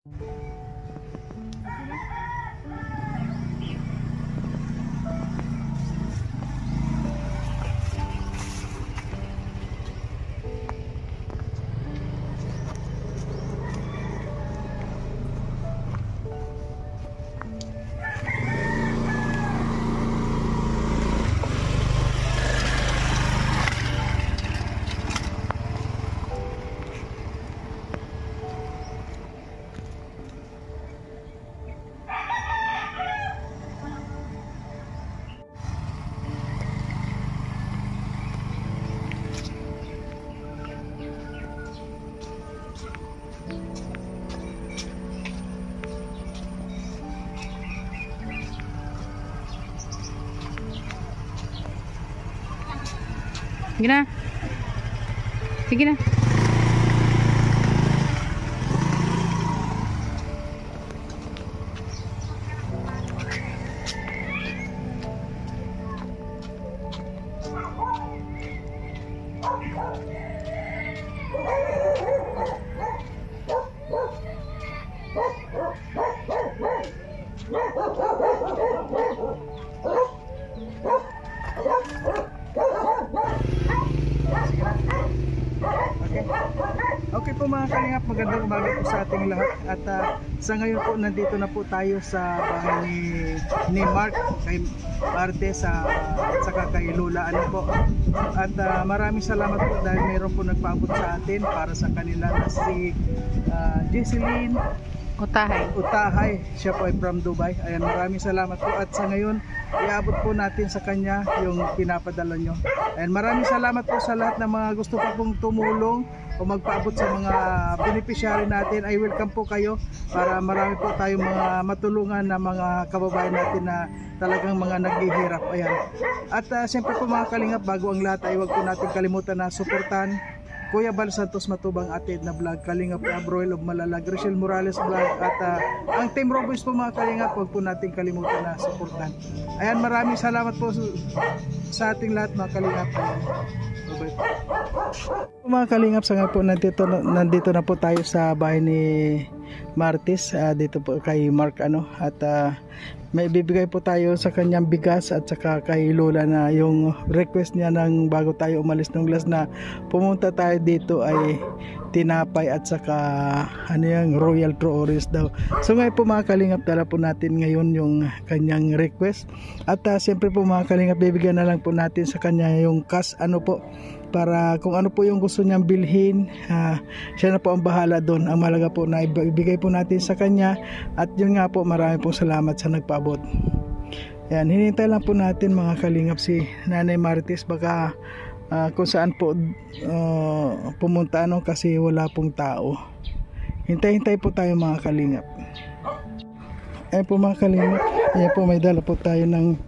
Sige na. Sige na. Okay po mga kalingap, magandang umaga po sa ating lahat. At sa ngayon po, nandito na po tayo sa bahay ni Mark, kay Martes at saka kay Lola ano po. At maraming salamat po dahil mayroon po nagpaabot sa atin para sa kanila na si Jesseline Utahay. Siya po ay from Dubai. Ayan, maraming salamat po. At sa ngayon, iabot po natin sa kanya yung pinapadala nyo. Ayan, maraming salamat po sa lahat ng mga gusto po pong tumulong o magpaabot sa mga beneficiary natin. I welcome po kayo para marami po tayong mga matulungan na mga kababayan natin na talagang mga naghihirap. Ayan. At siyempre po mga kalingap, bago ang lahat ay huwag po natin kalimutan na suportahan Kuya Bal Santos Matubang Atid na vlog, Kalingap Abroil of Malalag, Rachel Morales vlog, at ang Team Roboys po mga kalingap, huwag po natin kalimutan na suportahan. Ayan, maraming salamat po sa ating lahat mga kalingap. Mga kalingap, sa nga po nandito na po tayo sa bahay ni Martes, dito po kay Mark ano, at may bibigay po tayo sa kanyang bigas at saka kay Lola na yung request niya ng bago tayo umalis ng last na pumunta tayo dito ay tinapay at saka ano yung Royal True daw. So ngayon po mga kalingap, dala po natin ngayon yung kanyang request at siyempre po mga kalingap, bibigyan na lang po natin sa kanya yung cash ano po, para kung ano po yung gusto niyang bilhin, siya na po ang bahala doon. Ang malaga po na ibigay po natin sa kanya. At yun nga po, marami pong salamat sa nagpaabot. Ayan, hinintay lang po natin mga kalingap si Nanay Martes, baka kung saan po pumunta ano, kasi wala pong tao. Hintay-hintay po tayo mga kalingap. Ayan po mga kalingap, ayan po, may dala po tayo ng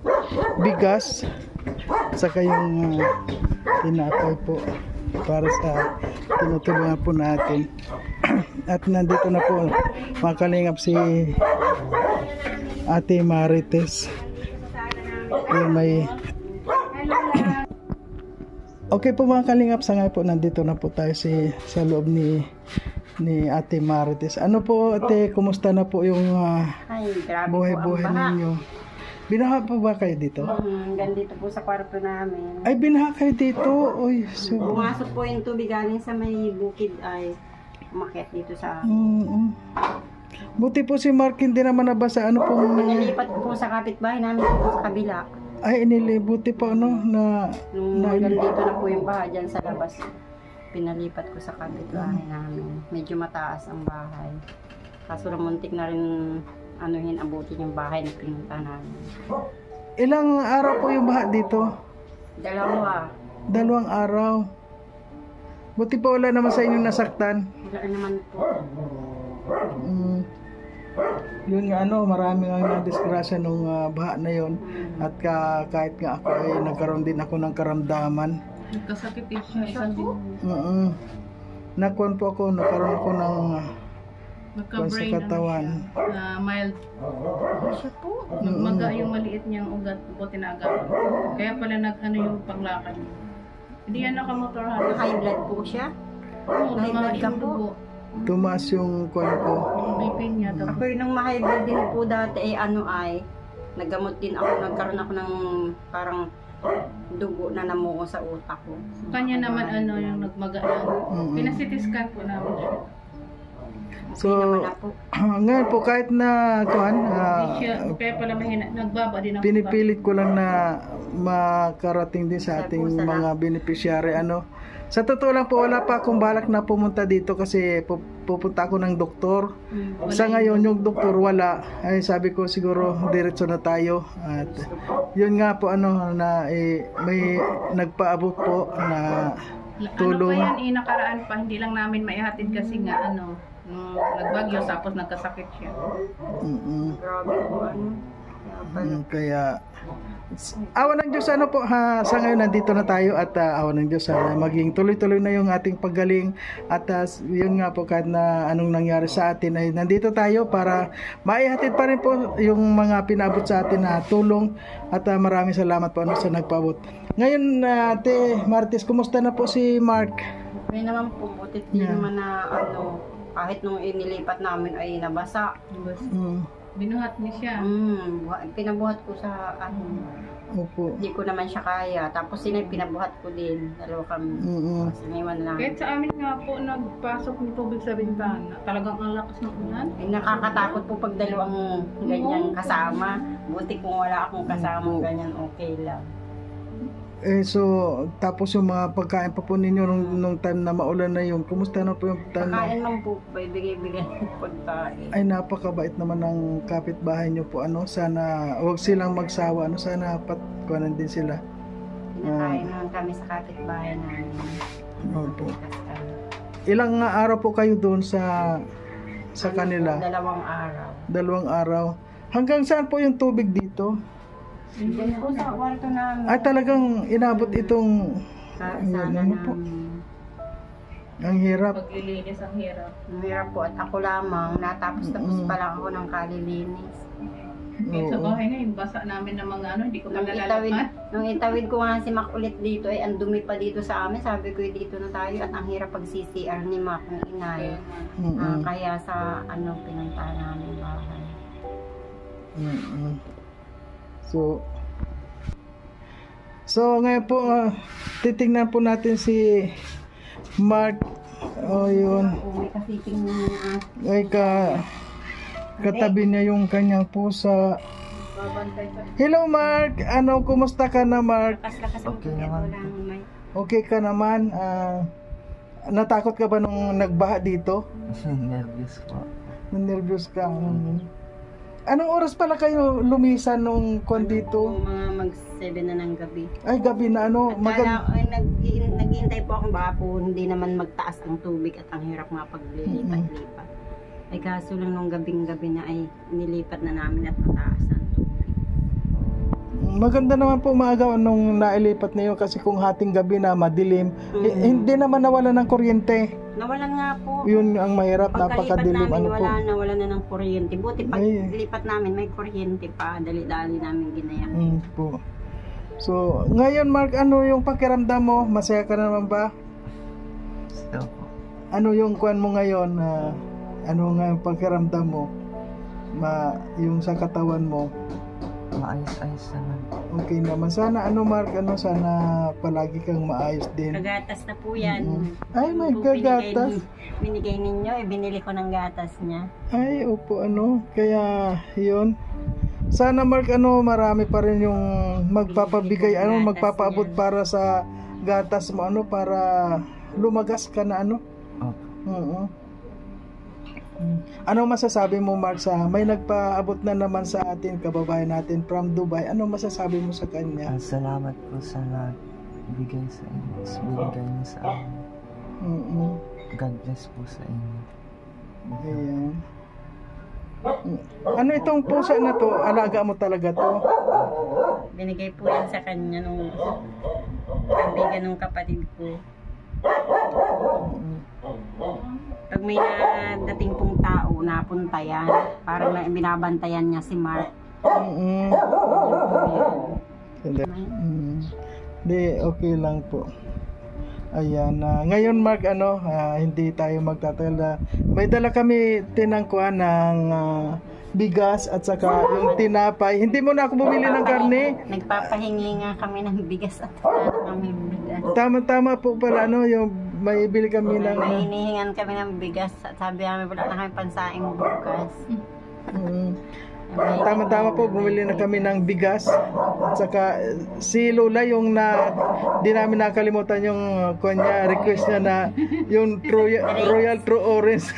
bigas saka yung tinapay po para sa tinutulungan po natin. At nandito na po mga kalingap si Ate Marites, yung may okay po mga kalingap, sa ngayon po nandito na po tayo sa loob ni Ate Marites. Ano po ate, kumusta na po yung buhay-buhay ninyo? Binaha po ba kayo dito? Gandito po sa kwarto namin. Ay, binaha kayo dito? Oy, pumasok po yung tubig galing sa may bukid ay umakyat dito sa buti po si Mark hindi naman nabasa. Ano po? Nilipat po sa kapitbahay namin po sa kabila. Ay, buti po ano na nandito na po yung bahay dyan sa labas. Pinalipat ko sa kapitbahay namin. Medyo mataas ang bahay. Kaso muntik na rin abutin yung bahay na pinunta namin. Ilang araw po yung baha dito? 2. 2 araw. Buti po wala naman sa inyong nasaktan. Wala naman po. Yun nga marami nga nadisgrasya nung baha na yun. At kahit nga ako ay nagkaroon din ako ng karamdaman. Nagkasakit siya din. Nagkaroon ako ng sa katawan. Mild. Siya po. Nagmaga yung maliit niyang ugat po tinaga. Kaya pala yung paglakad niya. Hindi yan nakamotor High blood po siya. Oo, high blood ka po. Tumaas yung kwan ko. ngipin niya. Tapos, Ako yung nung ma-high blood din po dati naggamot din ako, nagkaroon ako ng parang dugo na namuo sa utak ko. kanya naman yung nagmaga lang. Pinasitiskan po namin siya. So, Naman po. ngayon po kahit na Kaya pala mahina, nagbaba din ako. pinipilit ko lang na makarating din sa ating Salamat. mga beneficiary sa totoo lang po wala pa akong balak na pumunta dito kasi pupunta ako ng doktor. Sa ngayon yung doktor wala, ay sabi ko siguro diretso na tayo at yun nga po na may nagpaabot po na tulong. Ano pa yan, nakaraan pa, hindi lang namin maihatid kasi nga nung nagbagyo tapos nagkasakit siya. Grabe po Kaya awa ng Diyos po sa ngayon nandito na tayo at awa ng Diyos maging tuloy-tuloy na yung ating paggaling at yun nga po kahit na anong nangyari sa atin ay nandito tayo para maihatid pa rin po yung mga pinabot sa atin na tulong at maraming salamat po sa nagpaabot. Ngayon Ate Martis, kumusta na po si Mark? May naman po, butit din naman na kahit nung inilipat namin ay nabasa. Binuhat niya siya. Pinabuhat ko sa Opo. hindi ko naman siya kaya. Tapos pinabuhat ko din. Dalawa kami. Siniwan lang. Kahit sa amin nga po, nagpasok ng tubig sa bintana. Talagang ang lakas ng ulan. Nakakatakot po pag dalawang ganyan kasama. Buti kung wala akong kasama ganyan, okay lang. So tapos yung mga pagkain pa po ninyo nung time na maulan na yun, kumusta na po yung time na? Pagkain lang po, bigay-bigay ng pagkain. Ay napakabait naman ng kapitbahay nyo po sana wag silang magsawa sana patkuhanan din sila. Pinakain naman kami sa kapitbahay namin. Opo. Ilang araw po kayo doon sa kanila? 2 araw. 2 araw. Hanggang saan po yung tubig dito? Diyan po sa kwarto namin. Ay talagang inabot itong Sana po? namin. Ang hirap. Paglilinis ang hirap. Ang hirap po at ako lamang, natapos-tapos pa lang ako ng kalilinis. Kahit sa bahay nga, yung basa namin ng mga hindi ko pa nalalakad. Nung itawid ko nga si Mac ulit dito, ay ang dumi pa dito sa amin. Sabi ko, dito na tayo at ang hirap pag CCR ni Mac ng inay. Kaya sa pinuntahan namin bahay. So ngayon po titingnan po natin si Mark. Yun. May kasiting niya. Ay katabi niya yung kanyang pusa. Babantay pa. Hello Mark, kumusta ka na Mark? Lakas-lakas ang Okay tubig. naman. May Okay ka naman? Natakot ka ba nung nagbaha dito? Nervous po. Nervous ka? Anong oras pala kayo lumisan nung dito? mga mag-7 na ng gabi. Ay gabi na Naghihintay po akong baka po hindi naman magtaas ang tubig at ang hirap nga paglilipat-lipat. Ay kaso lang nung gabing-gabi na ay nilipat na namin at mataas ang tubig. Maganda naman po maaga nung nailipat niyo kasi kung hating gabi na madilim, hindi naman nawala ng kuryente. Nawalan nga po. Yun ang mahirap, Pagkalipat napakadilim namin, po. nawala na ng kuryente. Buti pag lipat namin, may kuryente pa. Dali-dali namin ginaya. Po. So, ngayon Mark, ano yung pakiramdam mo? Masaya ka naman ba? So po. Ano yung kuan mo ngayon? Ano nga yung pakiramdam mo? Yung sa katawan mo? Maayos-ayos naman. Okay naman. Sana Mark, sana palagi kang maayos din. Kagatas na po yan. Ay, may Po, kagatas. Binigay ninyo, binili ko ng gatas niya. Ay, opo, kaya yun. Sana Mark, marami pa rin yung magpapabigay, magpapaabot para sa gatas mo, para lumagas ka na, Opo. Ano masasabi mo Mark may nagpaabot na naman sa atin, kababayan natin from Dubai, ano masasabi mo sa kanya? Salamat po sa nagbigay sa inyo. Binigay niyo sa amin. God bless po sa inyo. Ayan. Ano itong pusa na to? Alaga mo talaga to? Binigay po yan sa kanya nung kaibigan ng kapatid ko. Pag may dating pong tao, napunta yan. Parang binabantayan niya si Mark. Di, okay lang po. Ayan, ngayon Mark, hindi tayo magtatagal. May dala kami tinangkuhan ng bigas at saka yung tinapay. Hindi mo na ako bumili ng karne. Nagpapahingi nga kami ng bigas at wala kami bigas. Tama po pala, yung may bili kami ng... May hinihingan kami ng bigas at sabi namin wala na kami pansaing bukas. Tama po, bumili na kami ng bigas. At saka si Lola yung di namin nakalimutan yung request niya na yung Royal True Orange.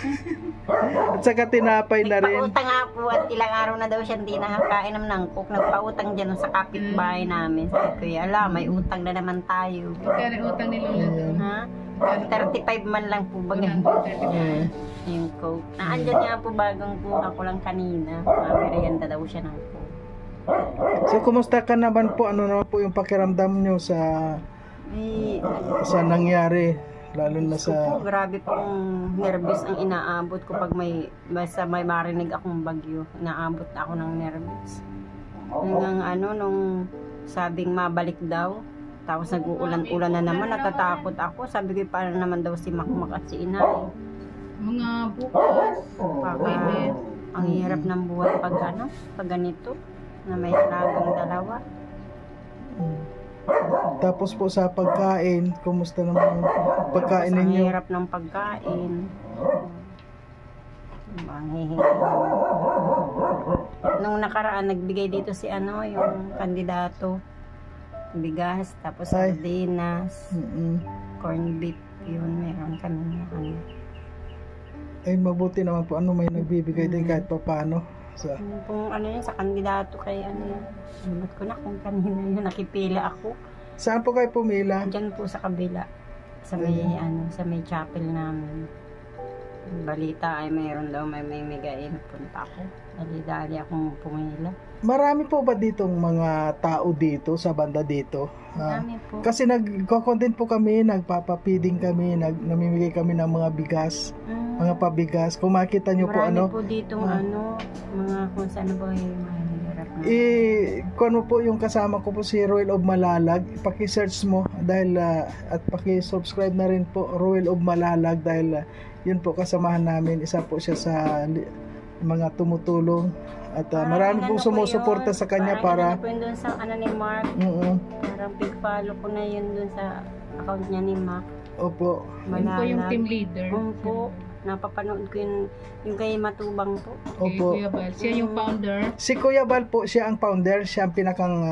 At saka tinapay na rin. Nagpautang nga po at ilang araw na daw siya hindi nakakain ng nangkok. Nagpautang dyan sa kapitbahay namin. Sabi ko, ala, may utang na naman tayo. Kaya utang ni Lola doon. Ha? 35 man lang po baga. Yung coke. Naandyan nga po bagong kuha ko lang kanina. Merienda daw siya ng coke. So, kumusta ka naman po? Ano naman po yung pakiramdam nyo sa nangyari? Lalo na sa... Po, grabe pong nervous ang inaabot ko pag may marinig akong bagyo. Inaabot ako ng nervous. Hanggang nung sabing mabalik daw. Tapos nag-uulan-ulan na naman, natatakot ako. Sabi ko, paano naman daw si Makmak at si Inay. Mga bukas. Ang hirap ng buhay pag ganito, na may alagang dalawa. Tapos po sa pagkain, kumusta naman ang pagkain Ang ninyo? hirap ng pagkain. Nung nakaraan, nagbigay dito si yung kandidato. Bigas, tapos sardinas, corned beef, yun, meron kami Ay, mabuti naman po. May nagbibigay din kahit pa paano. Kung sa kandidato kay Sabat ko na kung kanina yun, nakipila ako. Saan po kayo pumila? Diyan po sa kabila. Sa may, sa may chapel namin. Balita ay mayroon daw may migay. Punta ako. Dali-dali akong pumila. Marami po ba ditong mga tao dito, sa banda dito? Marami po. Kasi nagko-content po kami, nagpapapiding kami, namimigay kami ng mga bigas, mga pabigas. Kung makita nyo po Marami po ditong mga kung saan ba yung mahirap na. Kung ano po yung kasama ko po si Royal of Malalag, paki-search mo dahil at paki-subscribe na rin po Royal of Malalag dahil yun po kasamahan namin, isa po siya sa mga tumutulong at marami pong sumusuporta sa kanya para po yun dun sa ni Mark. Parang big follow ko na yun dun sa account niya ni Mark. Opo. Yun po yung team leader. Opo. Napapanood ko yung kay Matubang po. Opo. Kuya Bal. Siya yung founder. Si Kuya Bal po, siya ang founder, siya ang pinakang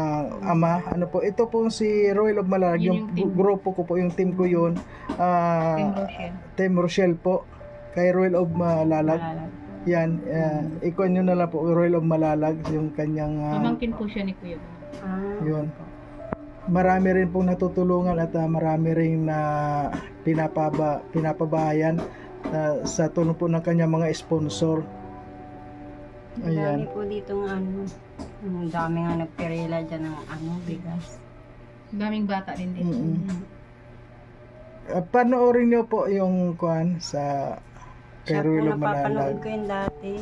ama. Ito po si Royal of Malalag, yung grupo ko po, yung team ko yun. Team Rochelle po. Kay Royal of Malalag. Yan, ikon nyo na lang po, Royal of Malalag, yung kanyang... Pamangkin po siya ni Kuya Bal. Yun. Marami rin pong natutulungan at marami rin na pinapabahayan sa tulong po ng kanyang mga sponsor. Ayan. Dami po dito ang dami nga nagperela dyan ng bigas. Daming bata din dito. Panoorin nyo po yung sa kay Royal of Malalag. Napapanood ko yung dati.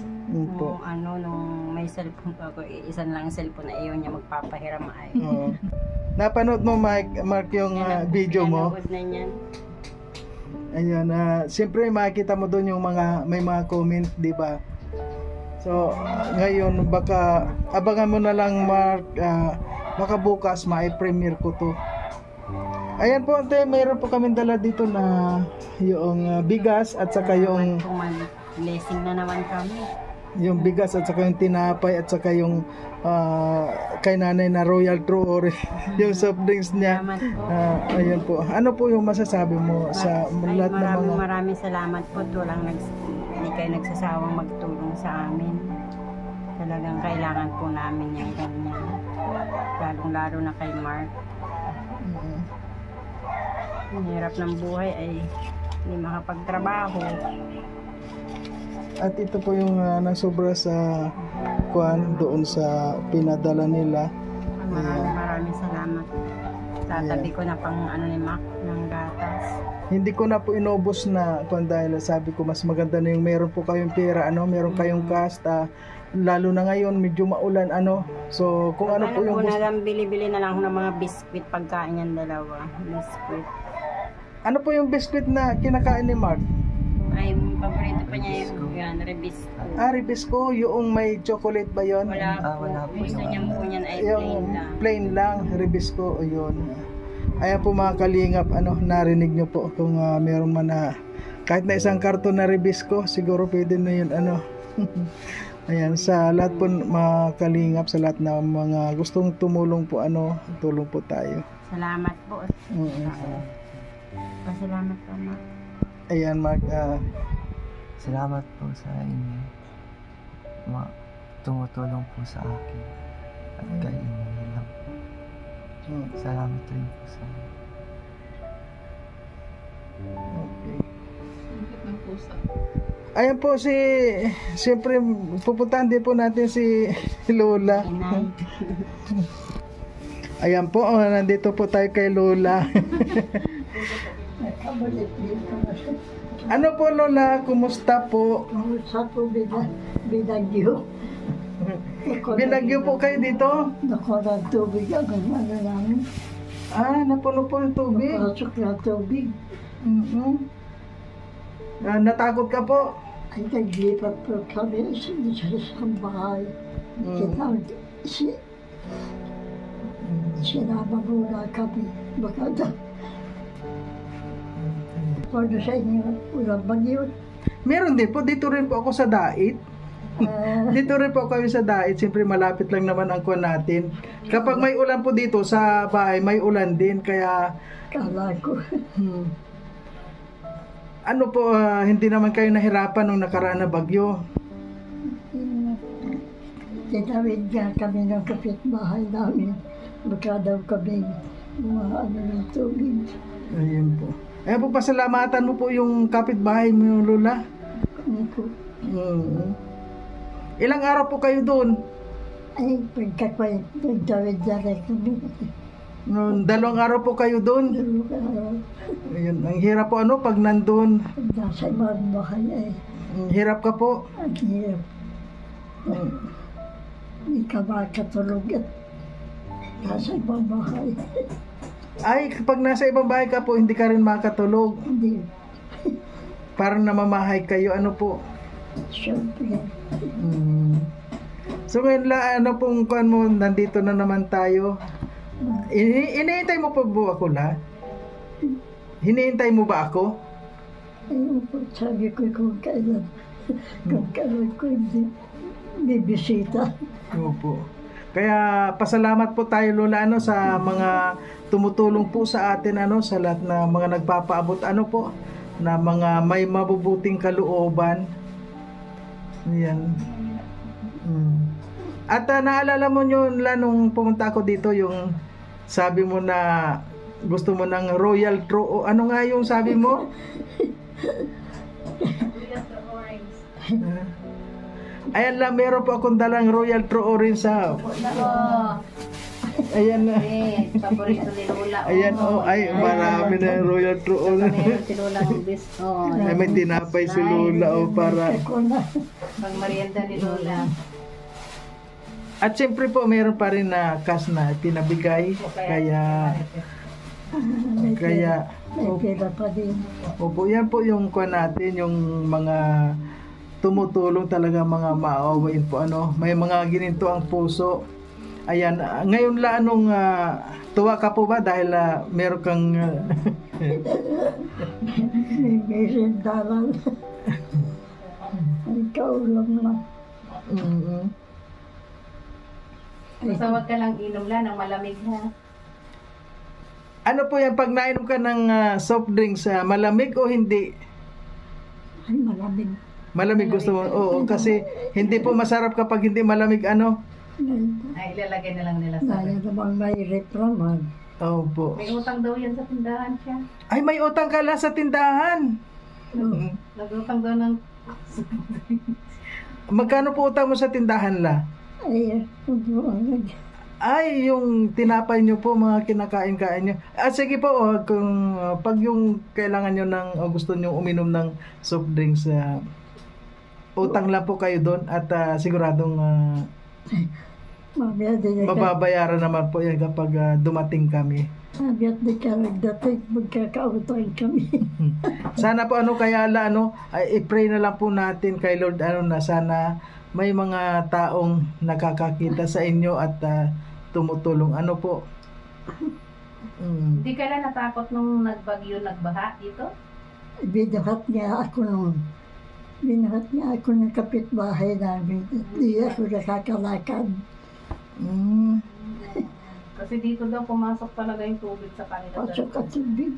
Po. Nung may cellphone pa ako, isan lang cellphone na iyon niya magpapahiram ay. Napanood mo, Mark, yung video mo? Pinanood na niyan. Ayun, siyempre makikita mo doon yung may mga comment, di ba? So, ngayon, baka abangan mo na lang, Mark, baka bukas ma-premiere ko to. Ayan po, ante, mayroon po kami dala dito na yung bigas at saka yung blessing na naman kami. Yung bigas at saka yung tinapay at saka yung kay nanay na Royal True Orange, yung soft drinks niya. Ayun po. Ano po yung masasabi mo sa lahat ng mga... Maraming salamat po. Hindi kayo nagsasawang magtulong sa amin. Talagang kailangan po namin yung ganyan. Lalong-lalo na kay Mark. Ang hirap ng buhay ay hindi makapagtrabaho. At ito po yung nasobra sa doon sa pinadala nila. Maraming salamat. Tatabi ko na pang ni Mac ng gatas. Hindi ko na po inubos na dahil sabi ko mas maganda na yung meron po kayong pera, meron kayong cash, lalo na ngayon medyo maulan so kung ano po yung bili-bili na lang ng mga biskwit pagkain yan dalawa. Biskwit. Ano po yung biscuit na kinakain ni Mark? Ay, paborito pa niya yung yan, Rebisco. Ribisco, yung may chocolate ba yon? Wala po Gusto yung niya po niyan ay plain Yung lang. plain lang, Ribisco, o yun. Ayan po mga kalingap, narinig nyo po kung meron man na kahit na isang karton na Ribisco, siguro pwede na yun, Ayan, sa lahat po mga kalingap, sa lahat na mga gustong tumulong po, tulong po tayo. Salamat po. Pasalamat po, Ma. Ayan, Mark, Salamat po sa inyo. Tumutulong po sa akin. At kay inyo lang. Salamat rin po sa inyo. okay. Sakit ng pusa. Ayan po siyempre pupuntahan din po natin si Lola. Inay. Ayan po, nandito po tayo kay Lola. Ano po Lola, kumusta po? Sa po binagyo. Binagyo po kayo dito? Nakuha ng tubig ang namin. Napuno po yung tubig. Nakasok ng tubig. Natakot ka po? Ay naglipat po kami sa isang bahay. Sinama muna kami. Baka na. Paano sa inyo? Ulang bagyo. Meron din po, dito rin po ako sa Dait. Dito rin po kami sa Dait, siyempre malapit lang naman ang kuwan natin. Kapag may ulan po dito sa bahay, may ulan din, kaya Kala ko. ano po, hindi naman kayo nahirapan nung nakaraan na bagyo. Tinawid nga kami ng kapitbahay namin. Baka daw kami mga ng tubig. Ayun po. Ayan po, pasalamatan mo po yung kapitbahay mo, Lola. Ano po? Ilang araw po kayo doon? Ay, pagtawid na rin kami. 2 araw po kayo doon. Ayun, ang hirap po pag nandun. Nasa ibang bahay ay Hirap ka po. ang hirap. Hindi ka makatulog at nasa ibang bahay. Ay, kapag nasa ibang bahay ka po, hindi ka rin makatulog. Hindi, Parang namamahay kayo, ano po. syempre. So ngayon pong kuan mo, nandito na naman tayo. Hinihintay mo pa po ako, La? Hinihintay mo ba ako? Ayun po, sabi ko kung kailan ko hindi bisita. Opo. Kaya pasalamat po tayo, Lola, sa mga tumutulong po sa atin, sa lahat na mga nagpapaabot, po, na mga may mabubuting kalooban. Yan. At naalala mo yun, La, nung pumunta ako dito, yung sabi mo na gusto mo ng Royal True, ano nga yung sabi mo? Ayan lang, meron po akong dalang Royal True Orange sa... Ayan na. Paborito ni Lola. Ayan, ay, marami na yung Royal True Orange. Meron si Lola ng bis. Ay, may tinapay si Lola, para... Pang merienda ni Lola. At siyempre po, meron pa rin na cash na pinabigay. Kaya... May pera pa din. Opo, yan po yung kuha natin, yung mga tumutulong talaga, mga maawain po, may mga gininto ang puso. Ayan, ngayon la, tuwa ka po ba dahil meron kang May rindalan. Ikaw lang na. Basta huwag ka lang inom lang ng malamig, ha? Ano po yan, pag nainom ka ng soft drinks, malamig o hindi? Ay, malamig. Malamig gusto mo? Oo, kasi hindi po masarap kapag hindi malamig, Ay, ilalagay na lang nila sa Naya namang may repraman. Opo. May utang daw yan sa tindahan siya. Ay, may utang ka la sa tindahan. Nag-utang daw ng... Magkano po utang mo sa tindahan, La? Ay, Ay, yung tinapay nyo po, mga kinakain-kain nyo. Sige po, kung pag yung kailangan nyo gusto nyo uminom ng soft drinks, utang lang po kayo doon at siguradong Mamaya di ka, Mababayaran naman po yan kapag dumating kami. sabi at di ka nagdating, magkakautang kami. Sana po kaya ay i-pray na lang po natin kay Lord na sana may mga taong nakakakita sa inyo at tumutulong. Ano po? Hindi ka lang natakot nung nagbagyo, nagbaha dito? Binuhat niya ako noon. Binuhat niya ako ng kapitbahay namin. Di ako nakakalakad. Kasi dito daw pumasok talaga yung tubig sa kanila. Pasok at tubig.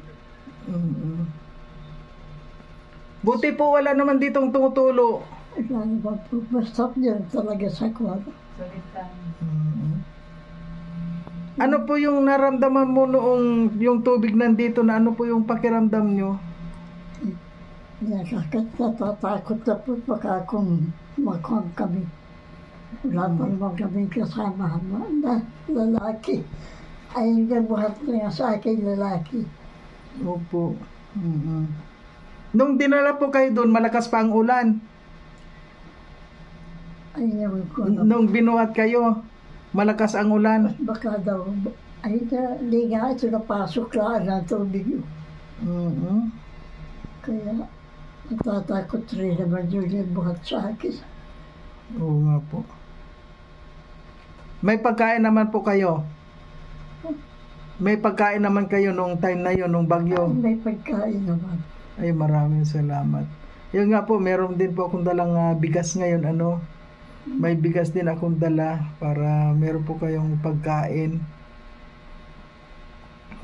Buti po wala naman ditong tumutulo. Wala naman po. Basta yan talaga sa kwarto. Sa litan. Ano po yung naramdaman mo noong yung tubig nandito na ano po yung pakiramdam nyo? Natatakot na po baka akong makuha kami. Wala pa naman kami kasama na lalaki. Ay, nabuhat na sa akin lalaki. Opo. Nung dinala po kayo doon, malakas pa ang ulan. Ayaw ko na. Nung binuhat kayo, malakas ang ulan. Baka daw, ay hindi nga ito napasok lang ang tubig. Kaya natatakot rin naman yung buhat sa akin. Oo nga po. May pagkain naman po kayo. May pagkain naman kayo nung time na yun, nung bagyo. May pagkain naman. Ay, maraming salamat. Yun nga po, meron din po akong dalang bigas ngayon, May bigas din akong dala para meron po kayong pagkain.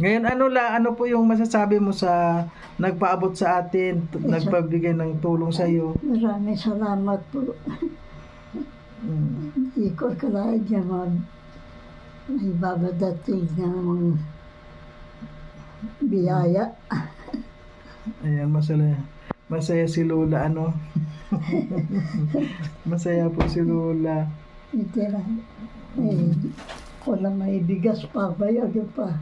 Ngayon, ano po yung masasabi mo sa nagpaabot sa atin, nagpabigay ng tulong sa iyo? Maraming salamat po. Hindi ko akalain niya may babadating na mga biyaya. Ayan, masaya si Lola, Masaya po si Lola. Hindi lang. Kung na may bigas pa, bayag pa.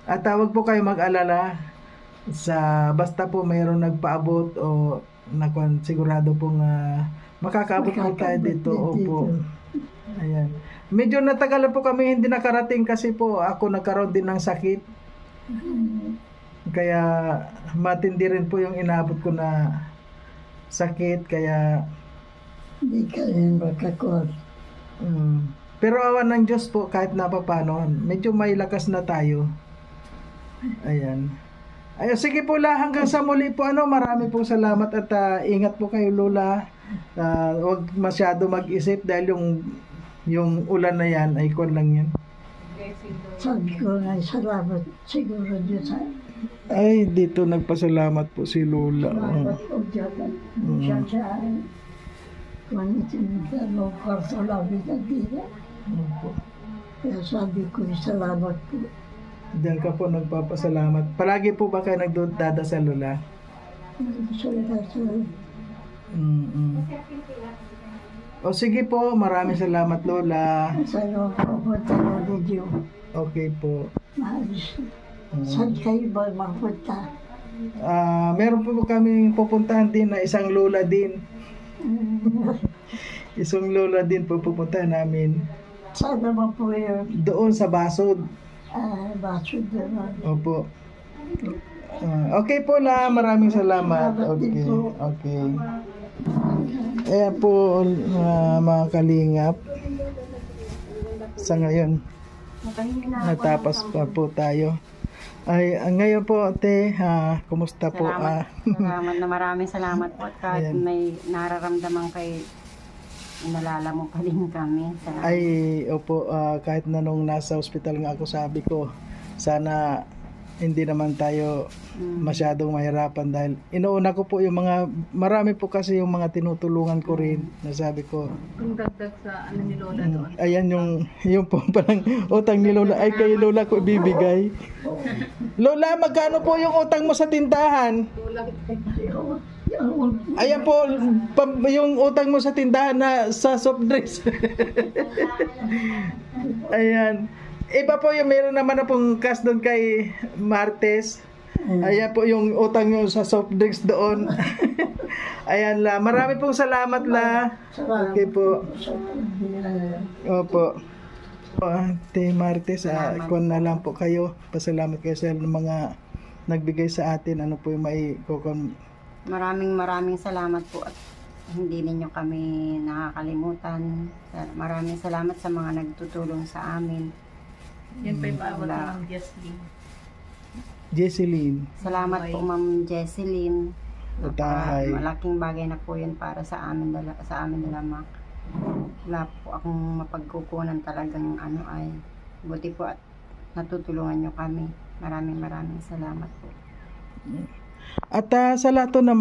At tawag po kayo mag-alala basta po mayroon nagpaabot o sigurado pong makakaabot po tayo dito. Opo. Ayan. Medyo natagalan po kami hindi nakarating kasi po ako nagkaroon din ng sakit. Kaya matindi rin po yung inaabot ko na sakit kaya Hindi ka rin makakot. Pero awan ng Diyos po kahit na paano, medyo may lakas na tayo. Ayan. Ay, sige po hanggang sa muli po marami po salamat at ingat po kayo Lola. Huwag masyado mag-isip dahil yung ulan na yan ay kon lang yan. Sabi ko nga, salamat siguro Diyos. Ay, dito nagpasalamat po si Lola. Salamat po Diyos. Siya siya ay kung itinigyan mo kwarto labi na dito. Kaya sabi ko, salamat po. Diyan ka po nagpapasalamat. Palagi po ba kayo nagdadasal Lola? Salamat. O sige po, maraming salamat Lola. Sa'yo ako punta na video. Okay po. Maalis. Saan kayo ba mapunta? Meron po kaming pupuntahan din na isang Lola din. Isang Lola din po pupuntahan namin. Saan naman po yun? Doon sa Basod. Basod naman. Opo. Okay po la, maraming salamat. Okay. Okay. Ayan po mga kalingap. Sa ngayon, natapos pa po tayo. Ay, ngayon po, ate, kumusta po? Salamat na maraming salamat po. Kahit may nararamdaman kay nalala mo pa din kami. Salamat. Ay, opo, kahit na nung nasa ospital nga ako, sabi ko, sana hindi naman tayo masyadong mahirapan dahil inuuna ko po yung marami po kasi yung mga tinutulungan ko rin, nasabi ko. Yung dagdag sa ni Lola doon. Ayan yung po parang utang ni Lola ay kay Lola ko ibibigay. Lola, magkano po yung utang mo sa tindahan? Ayan po yung utang mo sa tindahan na sa soft drinks. Ayan. Iba po yung meron naman na pong cash doon kay Martes. Ayan po yung utang nyo sa soft drinks doon. Ayan la. Marami pong salamat la. Okay po. Opo. Ate Martes, kung na lang po kayo. Pasalamat kayo sa mga nagbigay sa atin. Ano po yung Maraming salamat po at hindi ninyo kami nakakalimutan. Maraming salamat sa mga nagtutulong sa amin. Yan pa yung paabot ng Jesseline. Salamat po Ma'am Jesseline. Utahay. Malaking bagay na po yun para sa amin nila Mac. Wala po akong mapagkukunan talagang ay buti po at natutulungan nyo kami. Maraming salamat po. At sa lahat po na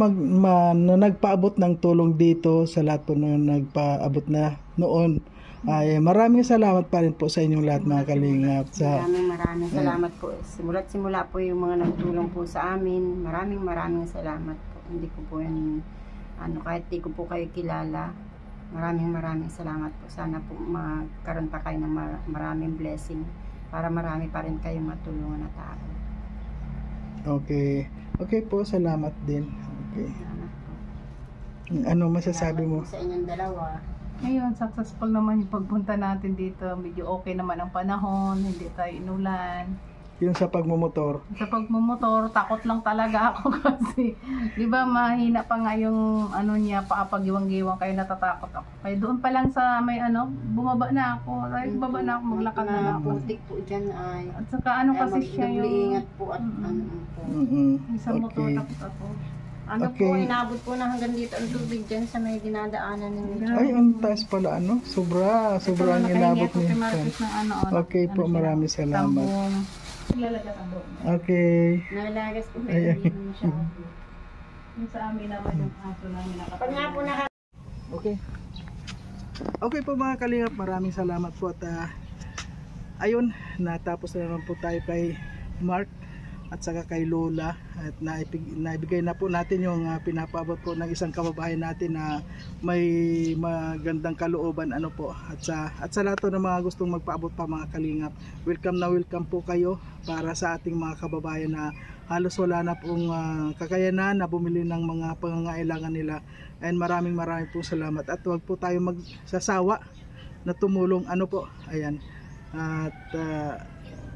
nagpaabot ng tulong dito, sa lahat po na nagpaabot na noon, ay maraming salamat pa rin po sa inyong lahat mga kalingap. Maraming salamat po. Simula po yung mga nagtulong po sa amin. Maraming salamat po. Hindi ko po yan, kahit di ko po kayo kilala. Maraming salamat po. Sana po magkaroon pa kayo ng maraming blessing para marami pa rin kayong matulungan na tao. Okay. Okay po, salamat din. Okay. Salamat po. Ano masasabi mo? Sa inyong dalawa. Ngayon, successful naman yung pagpunta natin dito. Medyo okay naman ang panahon, hindi tayo inulan. Yung sa pagmumotor. Sa pagmumotor, takot lang talaga ako kasi, di ba, mahina pa nga yung niya, paapagiwang-giwang, kaya natatakot ako. Kaya doon pa lang sa may bumaba na ako. Right, baba na ako, maglakad na ako. Putik po dyan ay. At saka kasi siya yung... Ingat po at po. Sa motor takot ako. Po, inabot po na hanggang dito ang tubig dyan sa may dinadaanan ninyo. Ay, ang taas pala, Sobra ang inabot niya. Okay po, maraming salamat. Okay. Nalagas po Ay. siya. Yung sa amin naman yung aso namin Pag nga po Okay. Okay po mga kalingap, maraming salamat po at ayun, natapos na naman po tayo kay Mark at saka kay Lola at naibigay na po natin yung pinapaabot po ng isang kababayan natin na may magandang kalooban at sa lahat ng mga gustong magpaabot pa mga kalingap, welcome po kayo para sa ating mga kababayan na halos wala na pong kakayanan na bumili ng mga pangangailangan nila, and maraming po salamat at huwag po tayo magsasawa na tumulong ayan at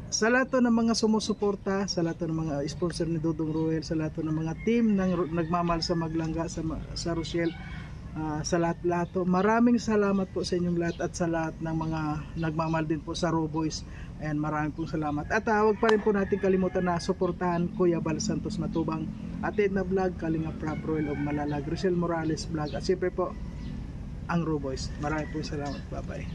sa lahat ng mga sumusuporta, sa lahat ng mga sponsor ni Dudong Ruel, sa lahat ng mga team ng nagmamahal sa Maglangga, sa Rochelle, sa lahat maraming salamat po sa inyong lahat at sa lahat ng mga nagmamahal din po sa Raw Boys. Ayan, maraming pong salamat. At huwag pa rin po natin kalimutan na suportahan Kuya Bal Santos Matubang, Ate Edna Vlog, Kalinga Prab Royal of Malalag, Rochelle Morales Vlog, at siyempre po ang Raw Boys. Maraming pong salamat. Bye bye.